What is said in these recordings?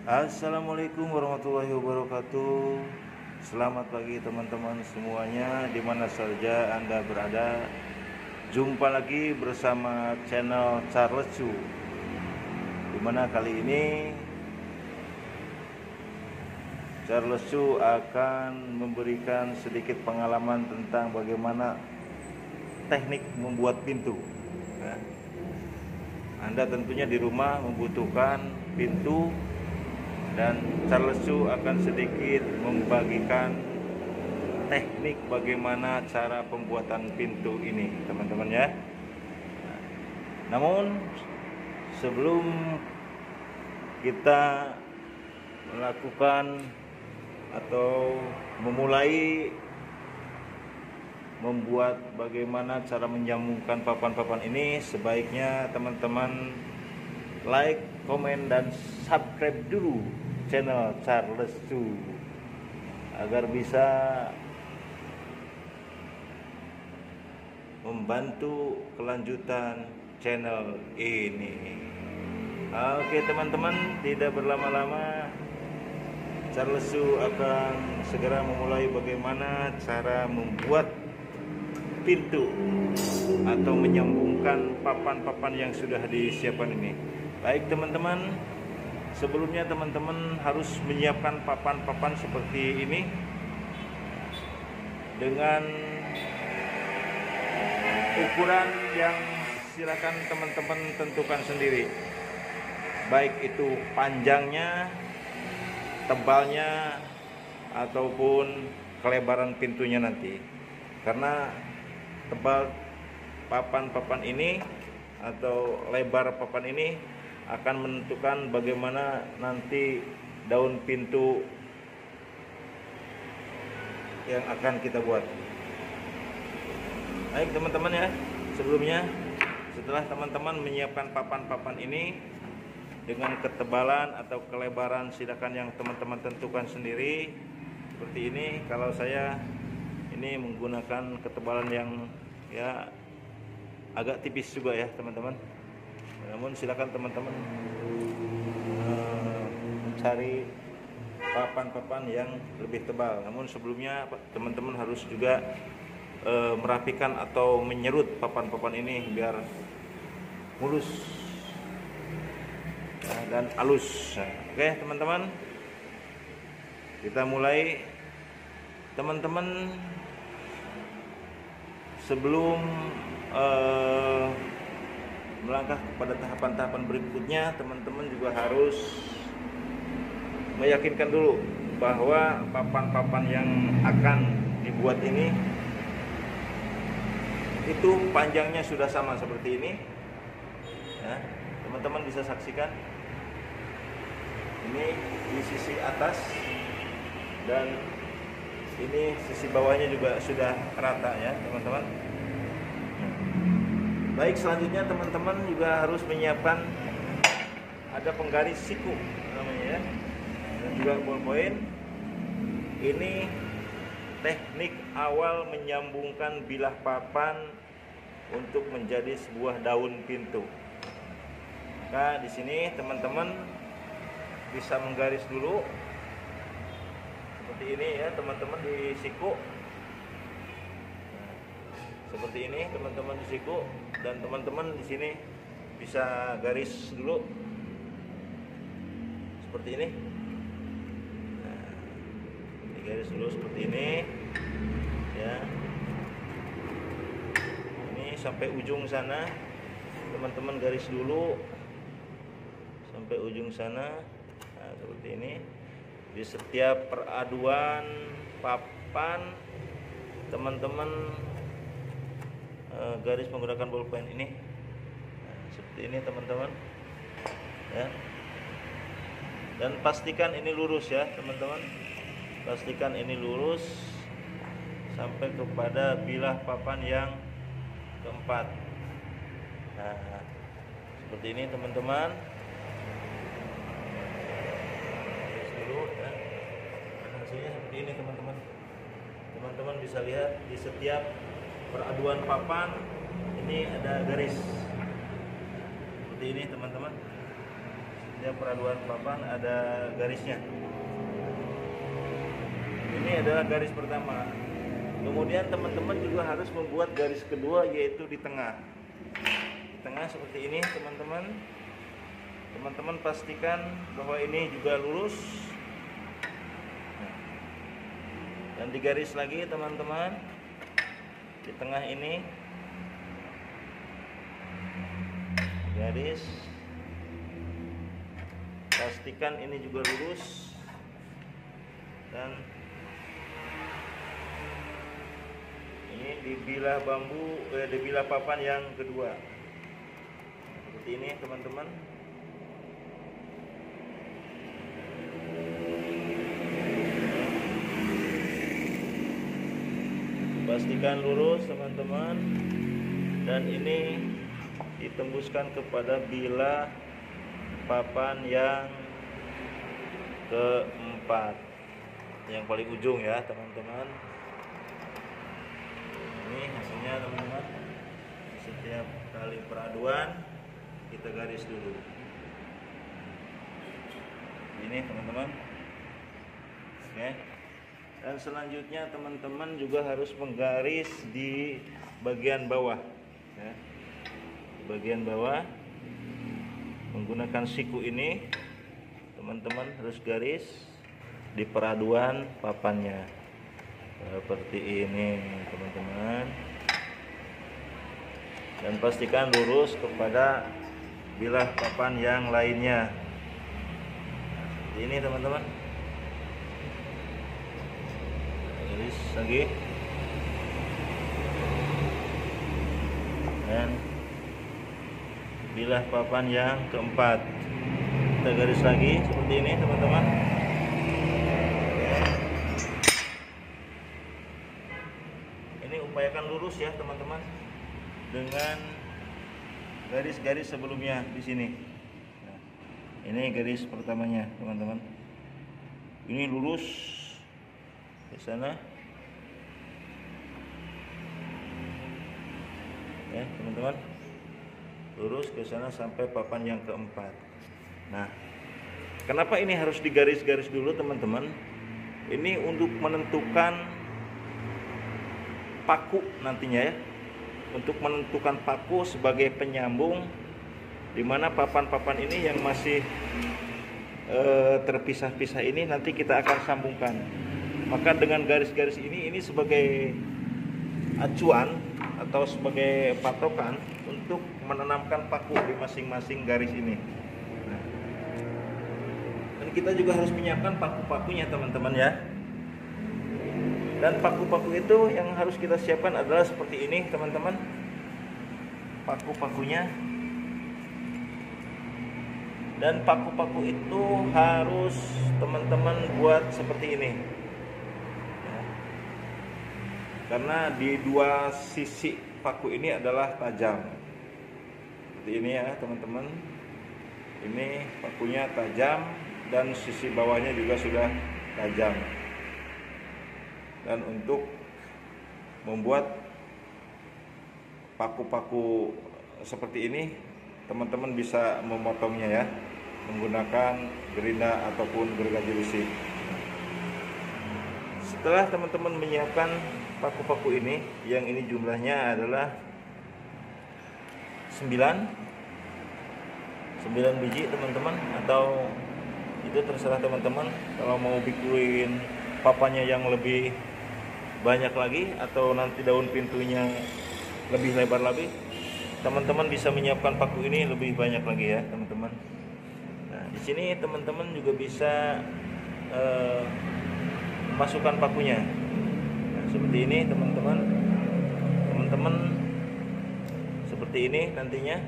Assalamualaikum warahmatullahi wabarakatuh. Selamat pagi teman-teman semuanya, di mana saja Anda berada. Jumpa lagi bersama channel Charles Chu, di mana kali ini Charles Chu akan memberikan sedikit pengalaman tentang bagaimana teknik membuat pintu. Anda tentunya di rumah membutuhkan pintu, dan Charles Chu akan sedikit membagikan teknik bagaimana cara pembuatan pintu ini, teman-teman ya. Namun sebelum kita melakukan atau memulai membuat bagaimana cara menyambungkan papan-papan ini, sebaiknya teman-teman like, komen, dan subscribe dulu channel Charles Chu agar bisa membantu kelanjutan channel ini. Oke teman-teman, tidak berlama-lama, Charles Chu akan segera memulai bagaimana cara membuat pintu atau menyambungkan papan-papan yang sudah disiapkan ini. Baik teman-teman, sebelumnya teman-teman harus menyiapkan papan-papan seperti ini dengan ukuran yang silakan teman-teman tentukan sendiri, baik itu panjangnya, tebalnya, ataupun kelebaran pintunya nanti. Karena tebal papan-papan ini atau lebar papan ini akan menentukan bagaimana nanti daun pintu yang akan kita buat. Baik teman-teman ya, sebelumnya setelah teman-teman menyiapkan papan-papan ini dengan ketebalan atau kelebaran silakan yang teman-teman tentukan sendiri. Seperti ini, kalau saya ini menggunakan ketebalan yang ya agak tipis juga ya teman-teman. Namun silakan teman-teman mencari papan-papan yang lebih tebal. Namun sebelumnya teman-teman harus juga merapikan atau menyerut papan-papan ini biar mulus dan halus. Oke teman-teman, kita mulai. Teman-teman, sebelum melangkah kepada tahapan-tahapan berikutnya, teman-teman juga harus meyakinkan dulu bahwa papan-papan yang akan dibuat ini itu panjangnya sudah sama seperti ini ya. Teman-teman bisa saksikan ini di sisi atas, dan ini sisi bawahnya juga sudah rata ya teman-teman. Baik, selanjutnya teman-teman juga harus menyiapkan ada penggaris siku namanya ya, dan juga ballpoint. Ini teknik awal menyambungkan bilah papan untuk menjadi sebuah daun pintu. Nah, di sini teman-teman bisa menggaris dulu seperti ini ya teman-teman di siku. Nah, seperti ini teman-teman di siku, dan teman-teman di sini bisa garis dulu seperti ini. Nah, digaris dulu seperti ini ya. Ini sampai ujung sana teman-teman garis dulu sampai ujung sana. Nah, seperti ini. Di setiap peraduan papan teman-teman garis menggunakan ballpoint ini. Nah, seperti ini teman-teman ya. Dan pastikan ini lurus ya teman-teman, pastikan ini lurus sampai kepada bilah papan yang keempat. Nah, seperti ini teman-teman. Hasilnya seperti ini teman-teman. Teman-teman bisa lihat di setiap peraduan papan ini ada garis seperti ini teman-teman. setiap peraduan papan ada garisnya. Ini adalah garis pertama. Kemudian teman-teman juga harus membuat garis kedua, yaitu di tengah. Di tengah seperti ini teman-teman. Teman-teman pastikan bahwa ini juga lurus. Dan digaris lagi teman-teman. Di tengah ini garis. Pastikan ini juga lurus. Dan ini dibilah bambu, dibilah papan yang kedua. Seperti ini teman-teman. Pastikan lurus teman-teman. Dan ini ditembuskan kepada bilah papan yang keempat, yang paling ujung ya teman-teman. Ini hasilnya teman-teman. Setiap kali peraduan kita garis dulu. Ini teman-teman. Oke. Dan selanjutnya teman-teman juga harus menggaris di bagian bawah ya. Di bagian bawah menggunakan siku ini teman-teman harus garis di peraduan papannya seperti ini teman-teman. Dan pastikan lurus kepada bilah papan yang lainnya. Seperti ini teman-teman. Garis lagi. Dan bilah papan yang keempat kita garis lagi seperti ini teman-teman. Ini upayakan lurus ya teman-teman dengan garis-garis sebelumnya di sini. Nah, ini garis pertamanya teman-teman. Ini lurus ke sana ya teman-teman, lurus ke sana sampai papan yang keempat. Nah, kenapa ini harus digaris-garis dulu teman-teman? Ini untuk menentukan paku nantinya ya, untuk menentukan paku sebagai penyambung, di mana papan-papan ini yang masih terpisah-pisah ini nanti kita akan sambungkan. Maka dengan garis-garis ini sebagai acuan atau sebagai patokan untuk menanamkan paku di masing-masing garis ini. Nah, dan kita juga harus menyiapkan paku-pakunya teman-teman ya. Dan paku-paku itu yang harus kita siapkan adalah seperti ini teman-teman. Paku-pakunya. Dan paku-paku itu harus teman-teman buat seperti ini ya. Karena di dua sisi paku ini adalah tajam. Seperti ini ya teman-teman. Ini pakunya tajam dan sisi bawahnya juga sudah tajam. Dan untuk membuat paku-paku seperti ini teman-teman bisa memotongnya ya menggunakan gerinda ataupun gergaji besi. Setelah teman-teman menyiapkan paku-paku ini, yang ini jumlahnya adalah 9 biji teman-teman, atau itu terserah teman-teman kalau mau bikin papannya yang lebih banyak lagi atau nanti daun pintunya lebih lebar lagi, teman-teman bisa menyiapkan paku ini lebih banyak lagi ya teman-teman. Nah, di sini teman-teman juga bisa masukkan pakunya. Nah, seperti ini teman-teman. Teman-teman seperti ini nantinya.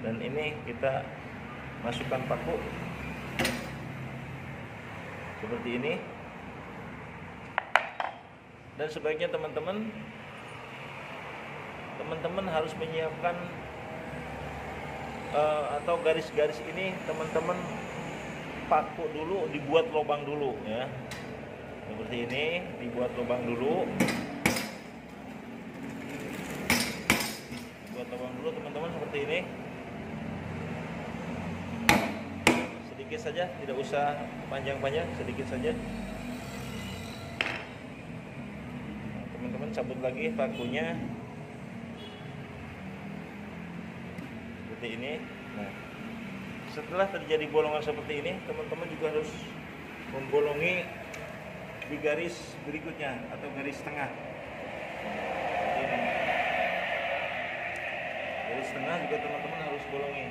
Dan ini kita masukkan paku seperti ini. Dan sebaiknya teman-teman harus menyiapkan atau garis-garis ini teman-teman paku dulu, dibuat lubang dulu ya. Seperti ini, dibuat lubang dulu. Buat lubang dulu teman-teman seperti ini. sedikit saja, tidak usah panjang-panjang, sedikit saja. Nah, teman-teman cabut lagi pakunya seperti ini. Nah, setelah terjadi bolongan seperti ini, teman-teman juga harus membolongi di garis berikutnya atau garis tengah. Ini. Garis tengah juga teman-teman harus bolongi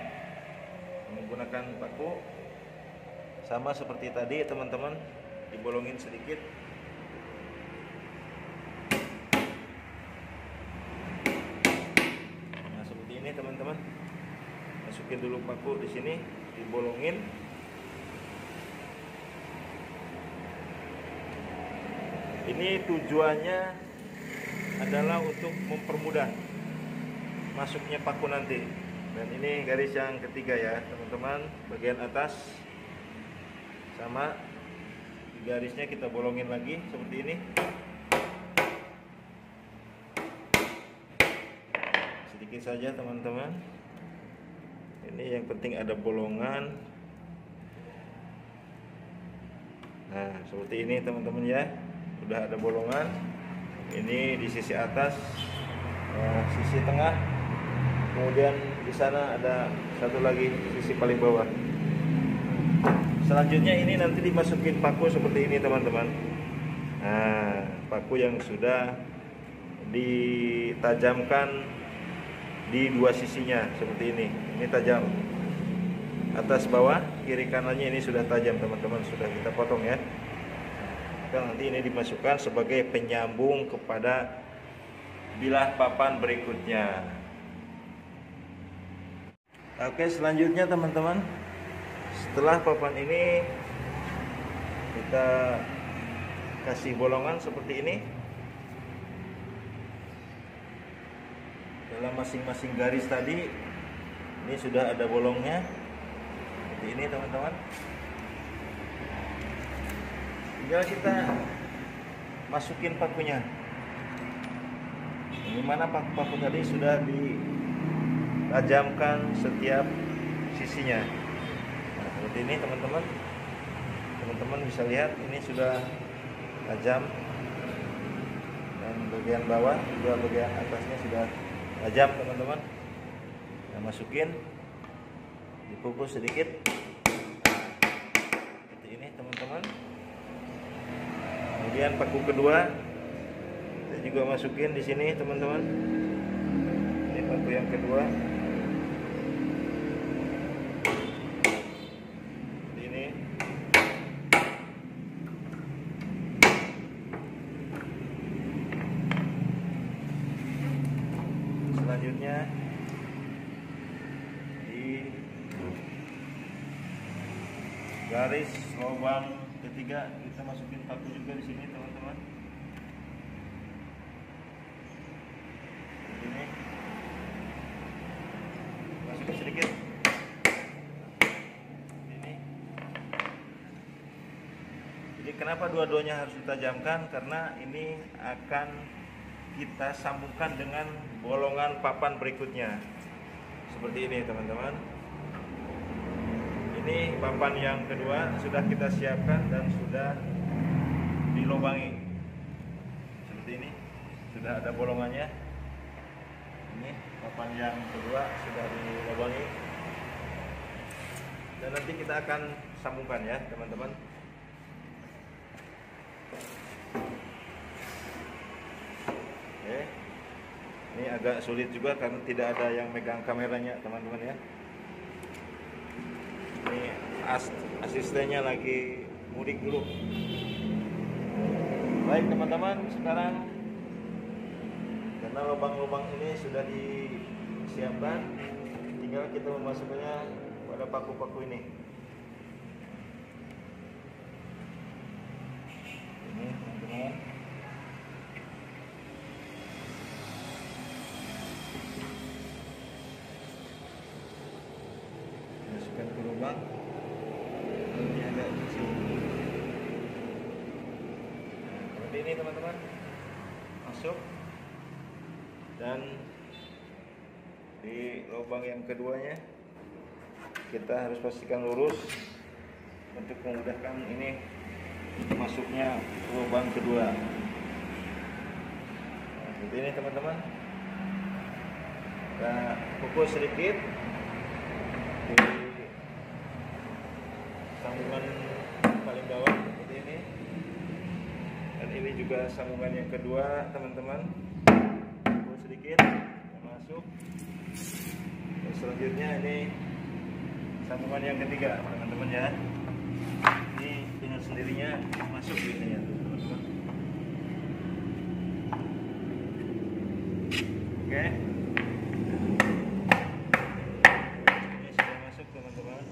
menggunakan paku, sama seperti tadi teman-teman, dibolongin sedikit. Nah, seperti ini teman-teman. Masukin dulu paku di sini, dibolongin. Ini tujuannya adalah untuk mempermudah masuknya paku nanti. Dan ini garis yang ketiga ya teman-teman, bagian atas sama, garisnya kita bolongin lagi seperti ini. Sedikit saja teman-teman, ini yang penting ada bolongan. Nah seperti ini teman-teman ya, udah ada bolongan. Ini di sisi atas, sisi tengah, kemudian di sana ada satu lagi sisi paling bawah. Selanjutnya ini nanti dimasukin paku seperti ini teman-teman. Nah, paku yang sudah ditajamkan di dua sisinya seperti ini. Ini tajam, atas bawah, kiri kanannya ini sudah tajam teman-teman, sudah kita potong ya. Nanti ini dimasukkan sebagai penyambung kepada bilah papan berikutnya. Oke, selanjutnya teman-teman, setelah papan ini kita kasih bolongan seperti ini dalam masing-masing garis tadi. Ini sudah ada bolongnya seperti ini teman-teman. Tinggal kita masukin pakunya. Di mana paku-paku tadi sudah ditajamkan setiap sisinya. Nah, seperti ini teman-teman. Teman-teman bisa lihat ini sudah tajam, dan bagian bawah juga, bagian atasnya sudah tajam teman-teman. Nah, masukin, dipupus sedikit seperti ini teman-teman. Kemudian paku kedua kita juga masukin di sini teman-teman. Ini paku yang kedua. Ini. Selanjutnya di garis lubang ketiga kita masukin paku juga di sini teman-teman. Ini masukin sedikit. Ini. Jadi kenapa dua-duanya harus ditajamkan? Karena ini akan kita sambungkan dengan bolongan papan berikutnya. Seperti ini teman-teman. Ini papan yang kedua sudah kita siapkan dan sudah dilubangi seperti ini, sudah ada bolongannya. Ini papan yang kedua sudah dilubangi, dan nanti kita akan sambungkan ya teman-teman. Oke, ini agak sulit juga karena tidak ada yang megang kameranya teman-teman ya. Ini asistennya lagi mudik dulu. Baik teman-teman, sekarang karena lubang-lubang ini sudah disiapkan, tinggal kita memasukkannya pada paku-paku ini. Ini teman-teman. Masukkan ke lubang. Ini agak kecil. Nah, seperti ini teman-teman. Masuk. Dan di lubang yang keduanya kita harus pastikan lurus untuk memudahkan ini masuknya lubang kedua. Nah, seperti ini teman-teman. Kita pukul sedikit di sambungan paling bawah seperti ini. Dan ini juga sambungan yang kedua teman-teman. Pukul sedikit masuk. Dan selanjutnya ini sambungan yang ketiga teman-teman ya. Ini dengan sendirinya masuk biasanya teman-teman. Oke. Ini sudah masuk teman-teman.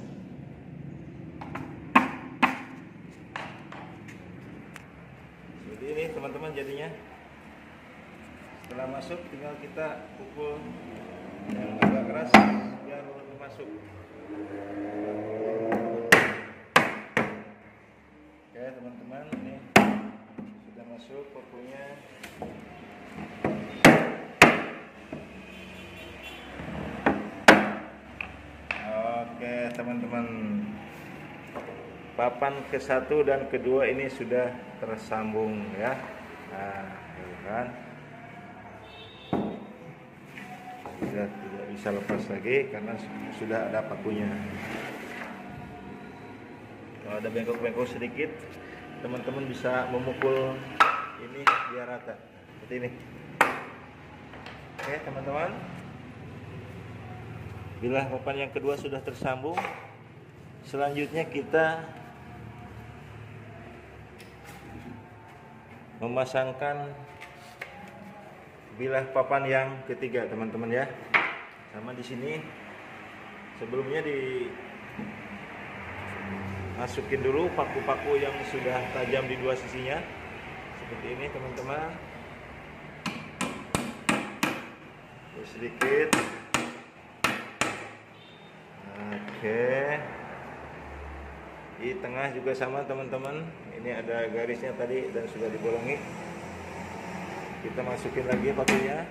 Seperti ini teman-teman jadinya. Setelah masuk tinggal kita pukul yang agak keras biar masuk. Oke teman-teman, ini sudah masuk pakunya. Oke teman-teman, papan ke-1 dan kedua ini sudah tersambung ya. Nah, kan sudah tidak bisa lepas lagi karena sudah ada pakunya. Kalau ada bengkok-bengkok sedikit, teman-teman bisa memukul ini biar rata seperti ini. Oke teman-teman, bila papan yang kedua sudah tersambung, selanjutnya kita memasangkan bilah papan yang ketiga teman-teman ya. Sama di sini sebelumnya dimasukin dulu paku-paku yang sudah tajam di dua sisinya seperti ini teman-teman. Sedikit. Oke. Di tengah juga sama teman-teman. Ini ada garisnya tadi dan sudah dibolongi. Kita masukin lagi pakunya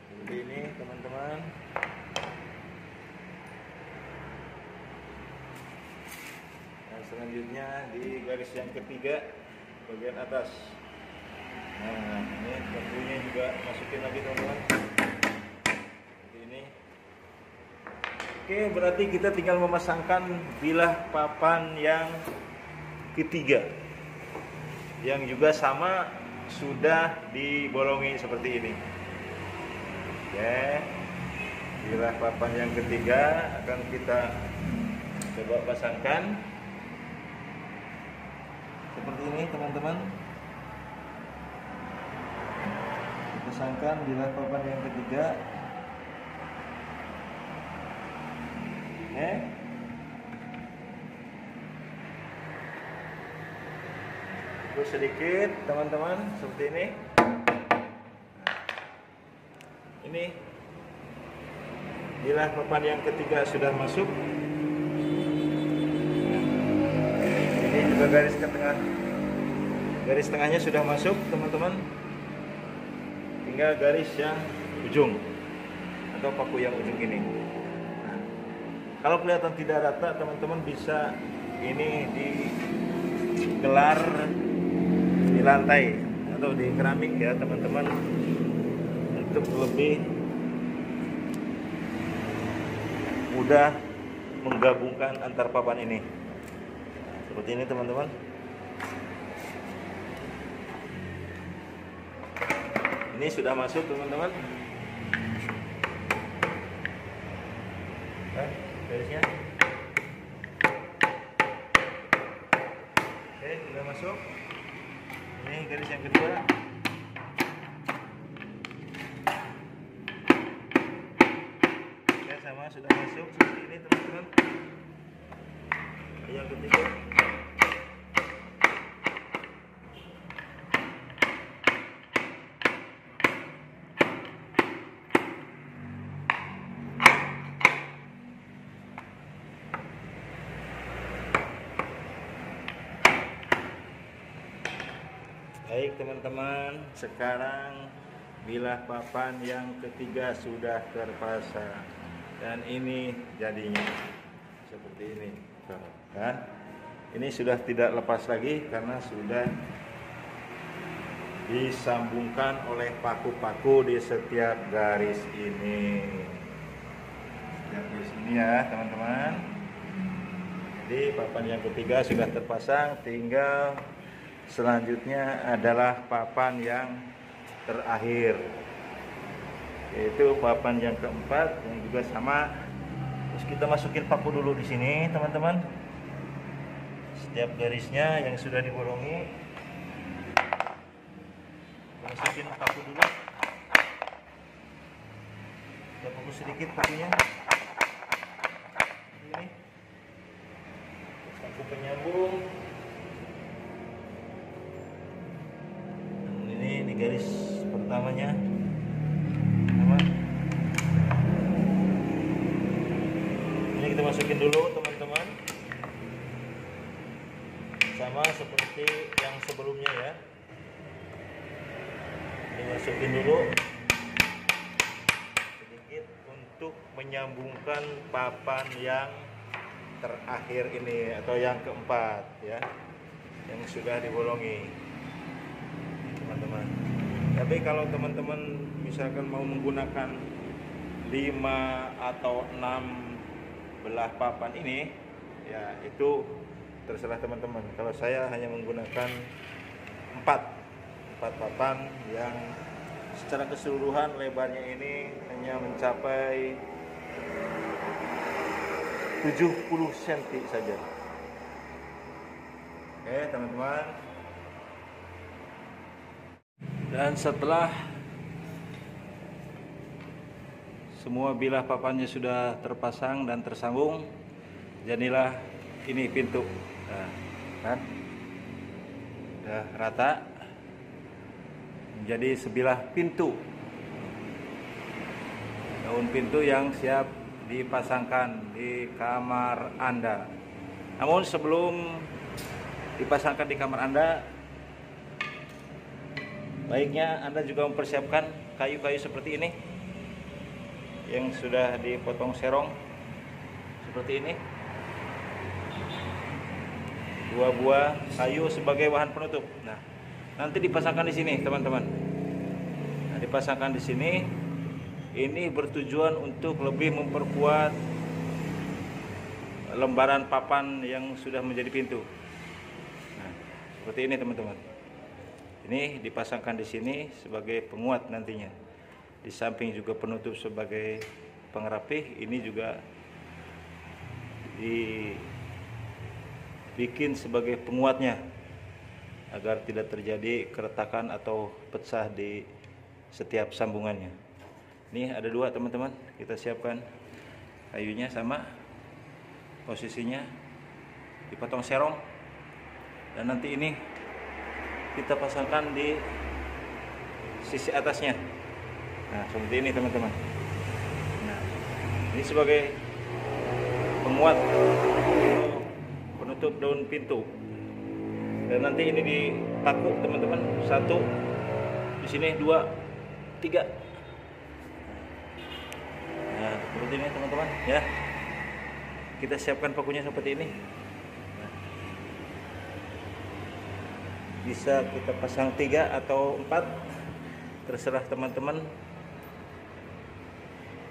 seperti ini teman-teman. Dan selanjutnya di garis yang ketiga bagian atas. Nah ini pakunya juga masukin lagi teman-teman seperti ini. Oke, berarti kita tinggal memasangkan bilah papan yang ketiga yang juga sama sudah dibolongi seperti ini. Oke, bilah papan yang ketiga akan kita coba pasangkan seperti ini teman-teman. Pasangkan bilah papan yang ketiga. Oke. Terus sedikit teman-teman seperti ini. Ini bilah papan yang ketiga sudah masuk. Ini juga garis ke tengah. Garis tengahnya sudah masuk teman-teman. Tinggal garis yang ujung atau paku yang ujung ini. Nah, kalau kelihatan tidak rata teman-teman bisa ini digelar di lantai atau di keramik ya teman-teman, untuk lebih mudah menggabungkan antar papan ini. Nah, seperti ini teman-teman. Ini sudah masuk teman-teman. Garisnya. Oke, sudah masuk. Ini garis yang kedua. Oke, sama sudah masuk seperti ini teman-teman. Yang ketiga. Baik teman-teman, sekarang bilah papan yang ketiga sudah terpasang dan ini jadinya seperti ini kan. Ini sudah tidak lepas lagi karena sudah disambungkan oleh paku-paku di setiap garis ini. Setiap garis ini ya teman-teman. Jadi papan yang ketiga sudah terpasang, tinggal selanjutnya adalah papan yang terakhir, yaitu papan yang keempat yang juga sama. Terus kita masukin paku dulu di sini teman-teman. Setiap garisnya yang sudah dibolongi, masukin paku dulu. Kita fokus sedikit pakunya. Ini paku penyambung. Dan ini di garis pertamanya. Sama. Ini kita masukin dulu teman-teman. Sama seperti yang sebelumnya ya. Dimasukin dulu sedikit untuk menyambungkan papan yang terakhir ini atau yang keempat ya, yang sudah dibolongi teman-teman. Tapi kalau teman-teman misalkan mau menggunakan 5 atau 6 belah papan ini ya, itu terserah teman-teman. Kalau saya hanya menggunakan 4 papan yang secara keseluruhan lebarnya ini hanya mencapai 70 cm saja. Oke teman-teman. Dan setelah semua bilah papannya sudah terpasang dan tersambung, jadilah ini pintu. Nah, kan? Udah rata. Menjadi sebilah pintu, daun pintu yang siap dipasangkan di kamar Anda. Namun sebelum dipasangkan di kamar Anda, baiknya Anda juga mempersiapkan kayu-kayu seperti ini yang sudah dipotong serong seperti ini. 2 buah kayu sebagai bahan penutup. Nah, nanti dipasangkan di sini teman-teman. Nah, dipasangkan di sini. Ini bertujuan untuk lebih memperkuat lembaran papan yang sudah menjadi pintu. Nah, seperti ini teman-teman. Ini dipasangkan di sini sebagai penguat nantinya. Di samping juga penutup sebagai pengerapih. Ini juga dibikin sebagai penguatnya, agar tidak terjadi keretakan atau pecah di setiap sambungannya. Ini ada 2 teman-teman, kita siapkan kayunya sama, posisinya dipotong serong, dan nanti ini kita pasangkan di sisi atasnya. Nah seperti ini teman-teman. Nah ini sebagai penguat penutup daun pintu. Dan nanti ini dipaku teman-teman, 1 di sini, 2, 3. Nah seperti ini teman-teman ya. Kita siapkan pakunya seperti ini. Nah, bisa kita pasang 3 atau 4, terserah teman-teman.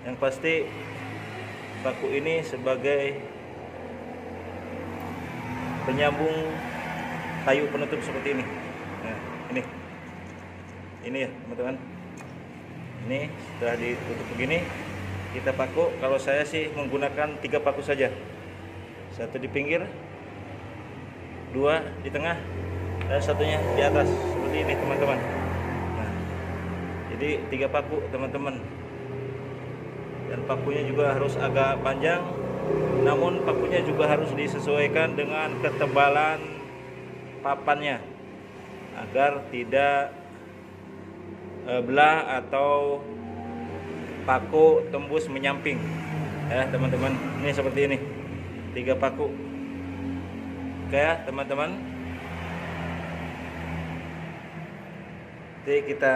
Yang pasti paku ini sebagai penyambung kayu penutup seperti ini. Nah, ini ya teman-teman. Ini setelah ditutup begini, kita paku. Kalau saya sih menggunakan 3 paku saja. 1 di pinggir, 2 di tengah, dan 1-nya di atas seperti ini teman-teman. Nah, jadi 3 paku teman-teman. Dan pakunya juga harus agak panjang. Namun pakunya juga harus disesuaikan dengan ketebalan papannya agar tidak belah atau paku tembus menyamping ya teman-teman. Ini seperti ini, 3 paku. Oke ya teman-teman. Jadi kita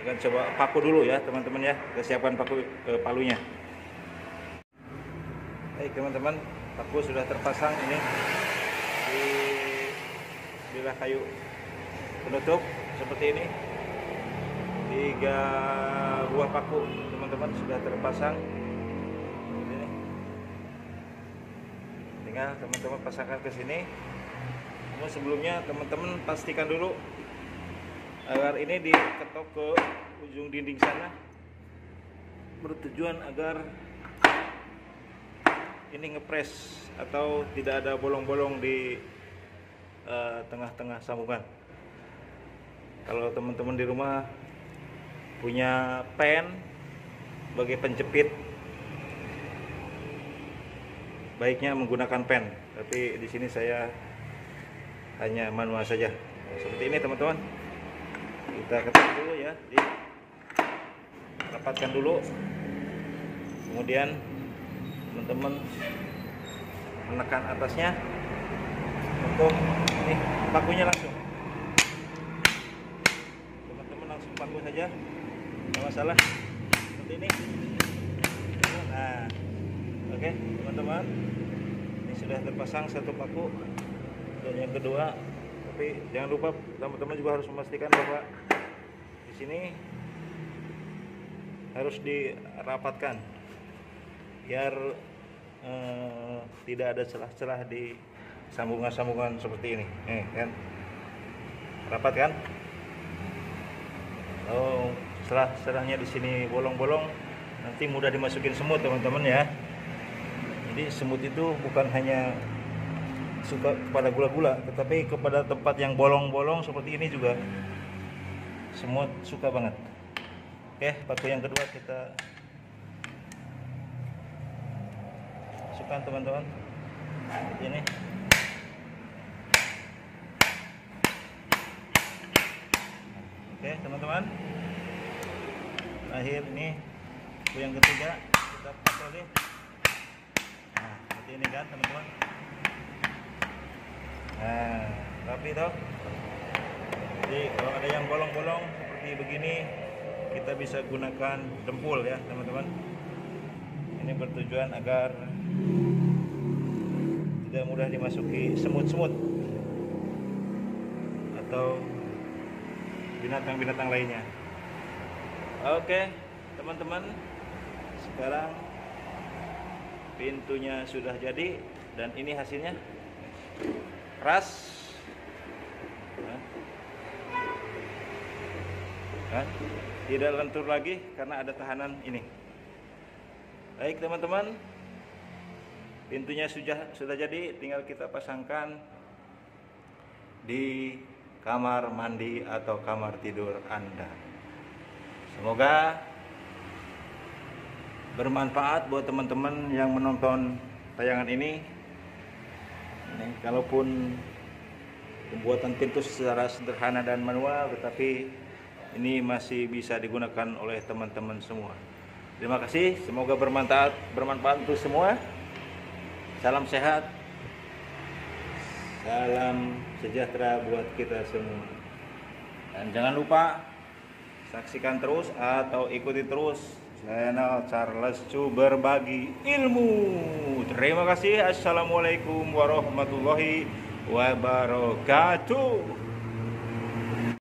akan coba paku dulu ya teman-teman ya. Kita siapkan paku palunya. Baik teman-teman, paku sudah terpasang ini di bilah kayu penutup seperti ini. 3 buah paku teman-teman sudah terpasang. Ini tinggal teman-teman pasangkan ke sini. Namun sebelumnya teman-teman pastikan dulu agar ini diketok ke ujung dinding sana, bertujuan agar ini ngepres atau tidak ada bolong-bolong di tengah-tengah sambungan. Kalau teman-teman di rumah punya pen sebagai penjepit, baiknya menggunakan pen. Tapi di sini saya hanya manual saja. Seperti ini teman-teman. Kita ketuk dulu ya, rapatkan dulu. Kemudian teman-teman menekan atasnya untuk ini pakunya langsung. Teman-teman langsung paku saja. Nggak masalah seperti ini. Nah, oke teman-teman, ini sudah terpasang satu paku dan yang kedua. Tapi jangan lupa teman-teman juga harus memastikan bahwa di sini harus dirapatkan biar tidak ada celah-celah di sambungan-sambungan seperti ini. Kan rapat kan? Oh, setelah-setelahnya di sini bolong-bolong, nanti mudah dimasukin semut teman-teman ya. Jadi semut itu bukan hanya suka kepada gula-gula, tetapi kepada tempat yang bolong-bolong seperti ini juga semut suka banget. Oke, paku yang kedua kita masukkan teman-teman seperti ini. Oke teman-teman, akhir ini yang ketiga kita patroli. Nah seperti ini kan teman-teman. Nah rapi toh. Jadi kalau ada yang bolong-bolong seperti begini, kita bisa gunakan dempul ya teman-teman. Ini bertujuan agar tidak mudah dimasuki semut-semut atau binatang-binatang lainnya. Oke teman-teman, sekarang pintunya sudah jadi dan ini hasilnya keras. Tidak lentur lagi karena ada tahanan ini. Baik teman-teman, pintunya sudah jadi, tinggal kita pasangkan di kamar mandi atau kamar tidur Anda. Semoga bermanfaat buat teman-teman yang menonton tayangan ini. Kalaupun pembuatan pintu secara sederhana dan manual, tetapi ini masih bisa digunakan oleh teman-teman semua. Terima kasih, semoga bermanfaat untuk semua. Salam sehat, salam sejahtera buat kita semua. Dan jangan lupa saksikan terus atau ikuti terus channel Charles Chu Berbagi Ilmu. Terima kasih. Assalamualaikum warahmatullahi wabarakatuh.